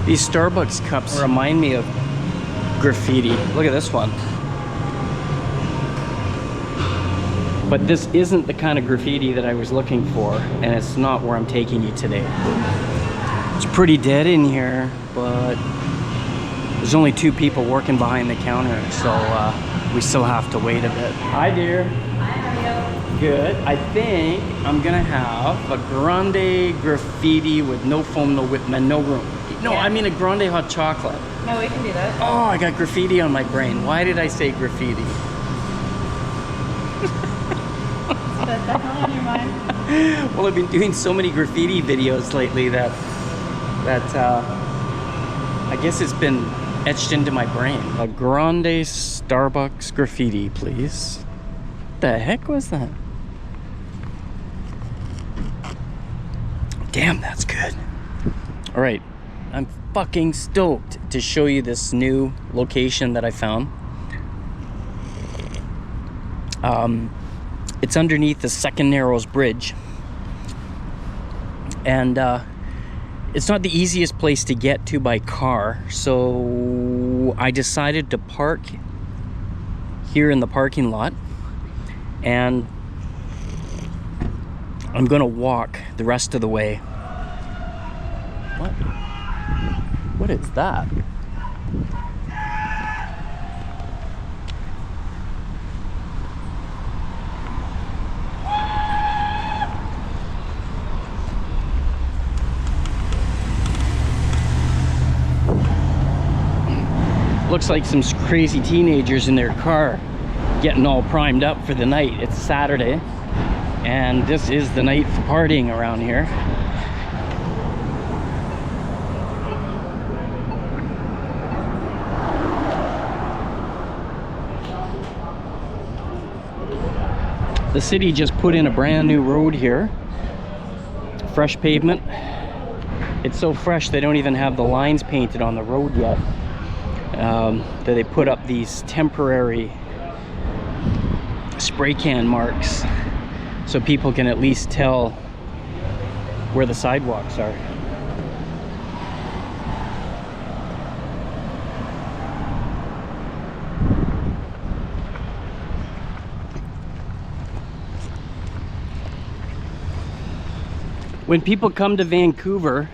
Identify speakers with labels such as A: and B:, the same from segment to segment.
A: These Starbucks cups remind me of graffiti. Look at this one. But this isn't the kind of graffiti that I was looking for, and it's not where I'm taking you today. It's pretty dead in here, but there's only 2 people working behind the counter, so we still have to wait a bit. Hi, dear.
B: Hi, how are you?
A: Good. I think I'm gonna have a grande graffiti with no foam, no whip, and no room. No, yeah. I mean a grande hot chocolate.
B: No, we can do that.
A: Oh, I got graffiti on my brain. Why did I say graffiti?
B: That's definitely on your mind.
A: Well, I've been doing so many graffiti videos lately that I guess it's been etched into my brain. A grande Starbucks graffiti, please. What the heck was that? Damn, that's good. All right, I'm fucking stoked to show you this new location that I found. It's underneath the Second Narrows Bridge, and it's not the easiest place to get to by car, so I decided to park here in the parking lot, and I'm gonna walk the rest of the way. What is that? Looks like some crazy teenagers in their car getting all primed up for the night. It's Saturday, and this is the night for partying around here. The city just put in a brand new road here. Fresh pavement. It's so fresh they don't even have the lines painted on the road yet. That they put up these temporary spray can marks so people can at least tell where the sidewalks are. When people come to Vancouver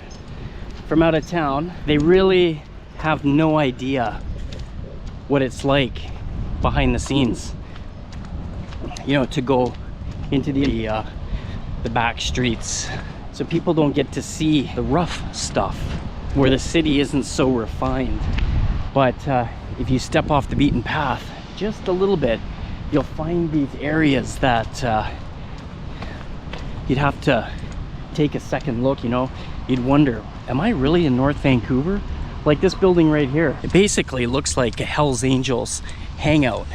A: from out of town, they really have no idea what it's like behind the scenes. You know, to go into the back streets. So people don't get to see the rough stuff where the city isn't so refined. But if you step off the beaten path just a little bit, you'll find these areas that you'd have to take a second look, you know. You'd wonder, am I really in North Vancouver? Like this building right here, it basically looks like a Hell's Angels hangout.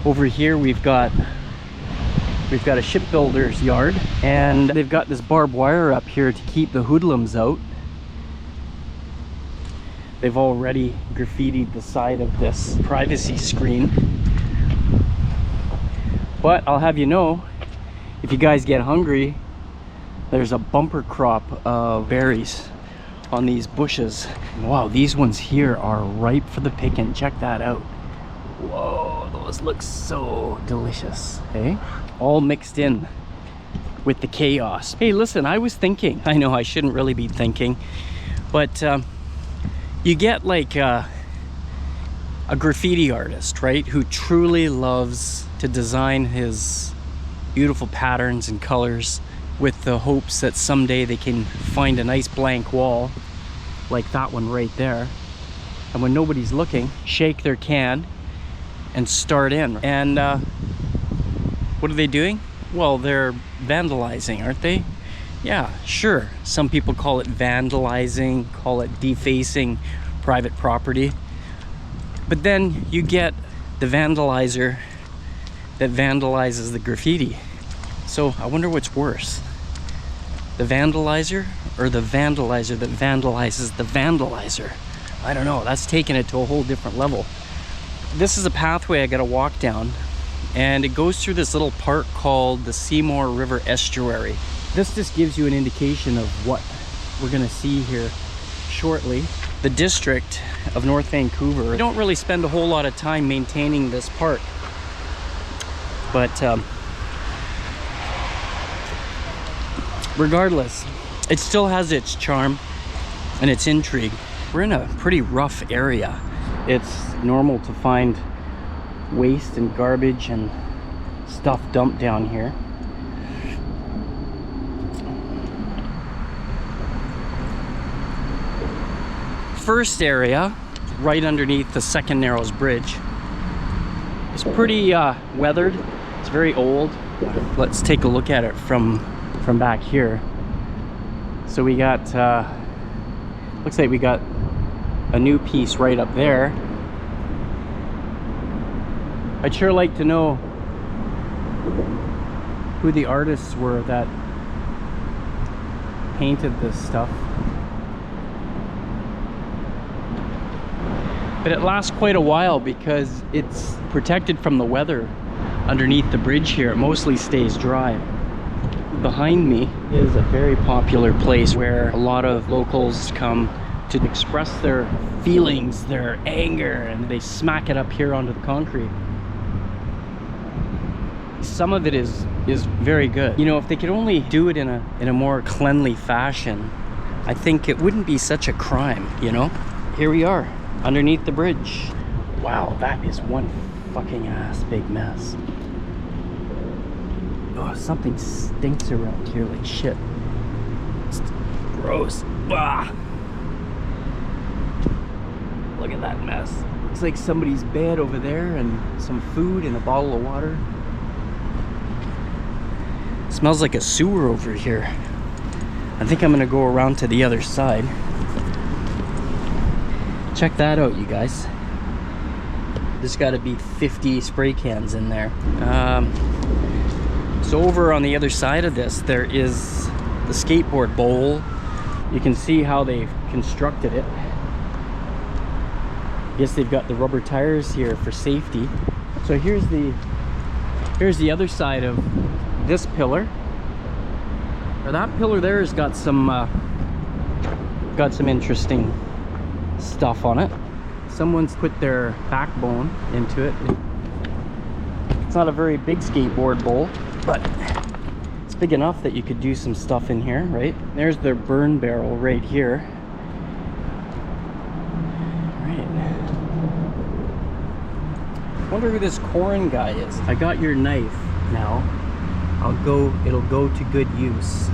A: Over here we've got a shipbuilder's yard, and they've got this barbed wire up here to keep the hoodlums out. They've already graffitied the side of this privacy screen. But I'll have you know, if you guys get hungry, there's a bumper crop of berries on these bushes. Wow, these ones here are ripe for the picking. Check that out. Whoa, those look so delicious. Hey, all mixed in with the chaos. Hey, listen, I was thinking, I know I shouldn't really be thinking, but you get like a graffiti artist, right, who truly loves to design his beautiful patterns and colors with the hopes that someday they can find a nice blank wall like that one right there, and when nobody's looking, shake their can and start in. And what are they doing? Well, they're vandalizing, aren't they? Yeah, sure, some people call it vandalizing, call it defacing private property, but then you get the vandalizer that vandalizes the graffiti. So I wonder what's worse, the vandalizer or the vandalizer that vandalizes the vandalizer? I don't know, that's taking it to a whole different level. This is a pathway I gotta walk down, and it goes through this little park called the Seymour River Estuary. This just gives you an indication of what we're gonna see here shortly. The district of North Vancouver, we don't really spend a whole lot of time maintaining this park, but regardless, it still has its charm and its intrigue. We're in a pretty rough area. It's normal to find waste and garbage and stuff dumped down here. First area, right underneath the second narrows bridge, is pretty weathered. It's very old. Let's take a look at it from back here. So we got looks like we got a new piece right up there. I'd sure like to know who the artists were that painted this stuff. But it lasts quite a while because it's protected from the weather underneath the bridge here. It mostly stays dry. Behind me is a very popular place where a lot of locals come to express their feelings, their anger, and they smack it up here onto the concrete. Some of it is very good. You know, if they could only do it in a more cleanly fashion, I think it wouldn't be such a crime, you know? Here we are, underneath the bridge. Wow, that is one fucking ass big mess. Oh, something stinks around here like shit. It's gross. Ah. Look at that mess. Looks like somebody's bed over there and some food and a bottle of water. Smells like a sewer over here. I think I'm gonna go around to the other side. Check that out, you guys. There's gotta be 50 spray cans in there. So over on the other side of this, there is the skateboard bowl. You can see how they've constructed it. I guess they've got the rubber tires here for safety. So here's the other side of this pillar. Or that pillar there has got some interesting stuff on it. Someone's put their backbone into it. It's not a very big skateboard bowl, but it's big enough that you could do some stuff in here, right? There's their burn barrel right here. Right. Wonder who this Corin guy is. I got your knife now. It'll go to good use.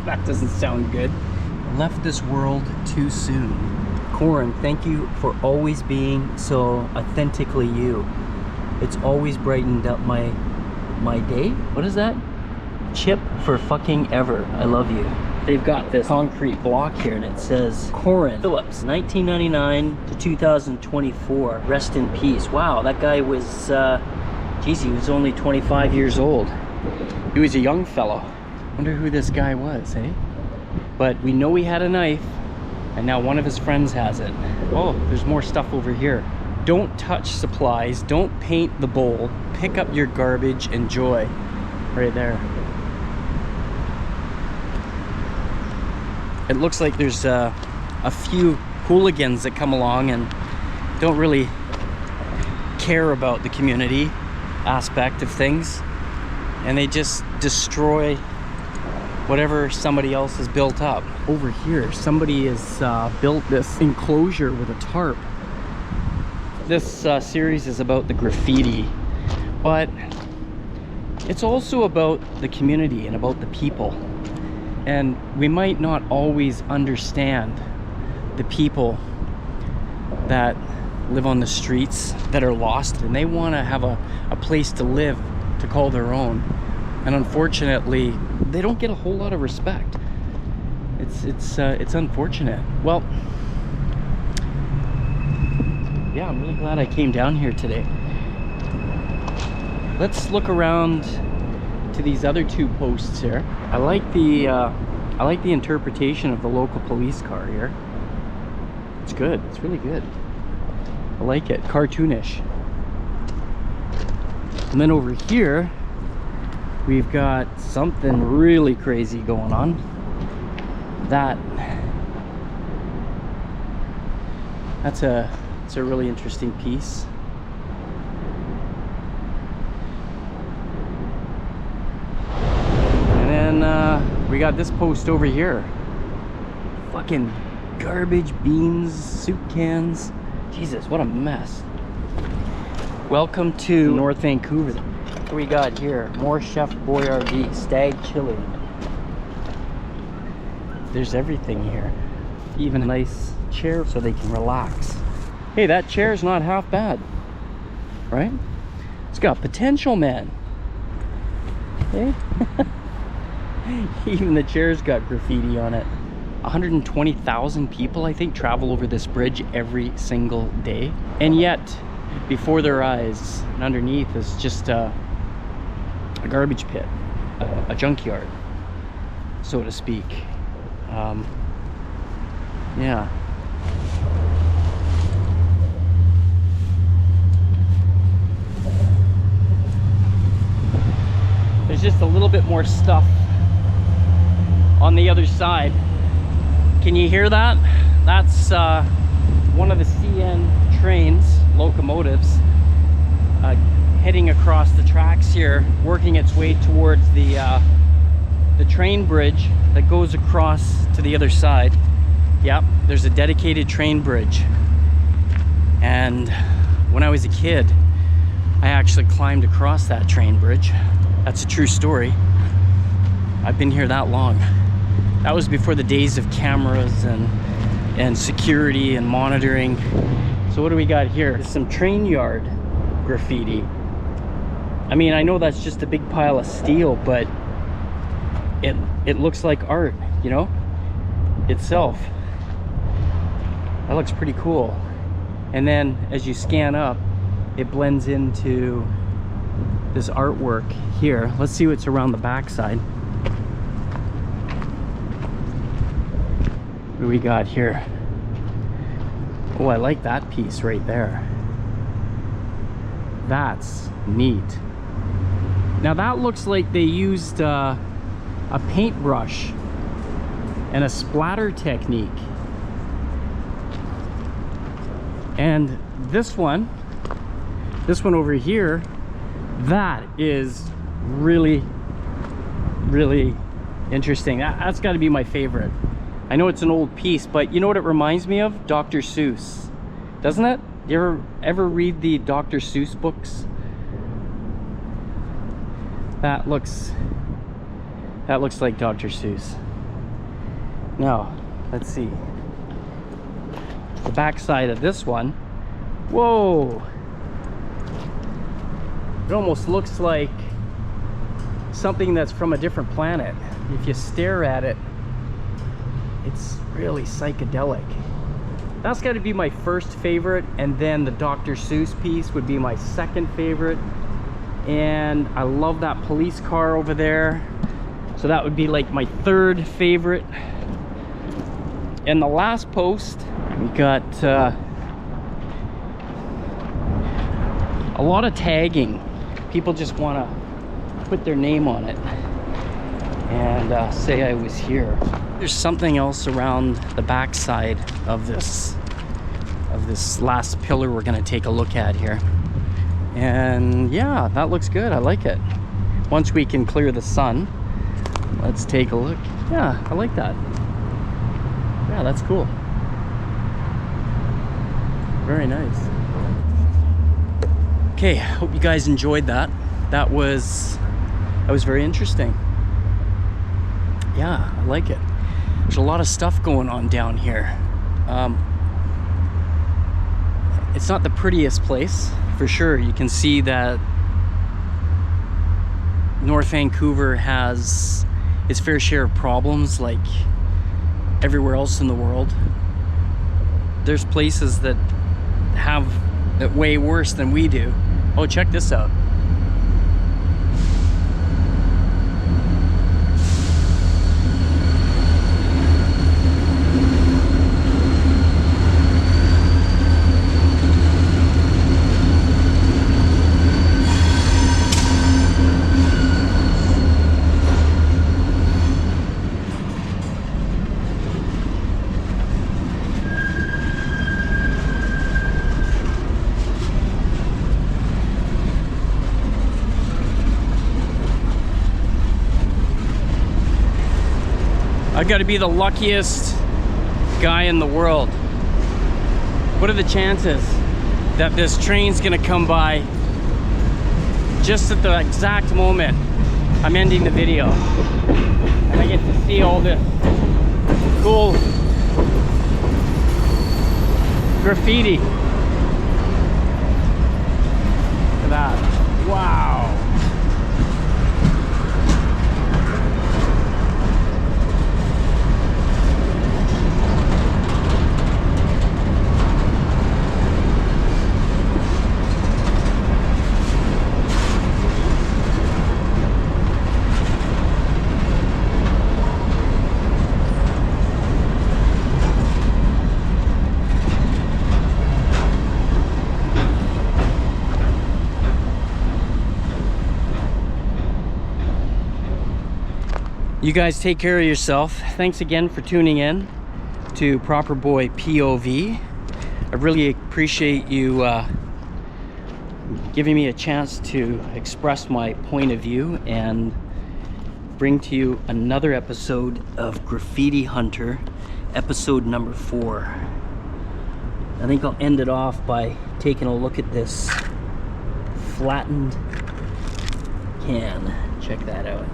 A: That doesn't sound good. Left this world too soon. Corin, thank you for always being so authentically you. It's always brightened up my day. What is that? Chip for fucking ever. I love you. They've got this concrete block here and it says Corin Phillips, 1999 to 2024. Rest in peace. Wow, that guy was geez, he was only 25 years old. He was a young fellow. Wonder who this guy was, eh? But we know he had a knife, and now one of his friends has it. Oh, there's more stuff over here. Don't touch supplies, don't paint the bowl, pick up your garbage, enjoy. Right there. It looks like there's a few hooligans that come along and don't really care about the community aspect of things, and they just destroy whatever somebody else has built up. Over here, somebody has built this enclosure with a tarp. This series is about the graffiti, but it's also about the community and about the people. And we might not always understand the people that live on the streets, that are lost, and they want to have a place to live, to call their own. And unfortunately, they don't get a whole lot of respect. It's unfortunate. Well, yeah, I'm really glad I came down here today. Let's look around to these other two posts here. I like the interpretation of the local police car here. It's good. It's really good. I like it. Cartoonish. And then over here, we've got something really crazy going on. That It's a really interesting piece. And then we got this post over here. Fucking garbage, beans, soup cans. Jesus, what a mess. Welcome to North Vancouver. What do we got here? More Chef Boyardee stag chili. There's everything here. Even a nice chair so they can relax. Hey, that chair's not half bad, right? It's got potential, man. Hey? Even the chair's got graffiti on it. 120,000 people, I think, travel over this bridge every single day. And yet, before their eyes and underneath is just a garbage pit, a junkyard, so to speak. Yeah. There's just a little bit more stuff on the other side. Can you hear that? That's one of the CN trains, locomotives, heading across the tracks here, working its way towards the train bridge that goes across to the other side. Yep, there's a dedicated train bridge. And when I was a kid, I actually climbed across that train bridge. That's a true story. I've been here that long. That was before the days of cameras and security and monitoring. So what do we got here? There's some train yard graffiti. I mean, I know that's just a big pile of steel, but it looks like art, you know, itself. That looks pretty cool. And then as you scan up, it blends into this artwork here. Let's see what's around the backside. What do we got here? Oh, I like that piece right there. That's neat. Now that looks like they used a paintbrush and a splatter technique. And this one over here, that is really interesting. That's got to be my favorite. I know it's an old piece, but you know what it reminds me of? Dr. Seuss, doesn't it? You ever read the Dr. Seuss books? That looks like Dr. Seuss. Now, let's see. The back side of this one. Whoa! It almost looks like something that's from a different planet. If you stare at it, it's really psychedelic. That's got to be my first favorite, and then the Dr. Seuss piece would be my second favorite. And I love that police car over there, so that would be like my third favorite. And the last post, we got a lot of tagging. People just want to put their name on it and say I was here. There's something else around the back side of this last pillar we're going to take a look at here. And yeah, that looks good. I like it. Once we can clear the sun, let's take a look. Yeah, I like that. Yeah, that's cool. Very nice. Okay, hope you guys enjoyed that. That was very interesting. Yeah, I like it. There's a lot of stuff going on down here. It's not the prettiest place, for sure. You can see that North Vancouver has its fair share of problems, like everywhere else in the world. There's places that have it way worse than we do. Oh, check this out. I've got to be the luckiest guy in the world. What are the chances that this train's gonna come by just at the exact moment I'm ending the video, and I get to see all this cool graffiti. Look at that. Wow. You guys take care of yourself. Thanks again for tuning in to Proper Boy POV. I really appreciate you giving me a chance to express my point of view and bring to you another episode of Graffiti Hunter, episode number 4. I think I'll end it off by taking a look at this flattened can. Check that out.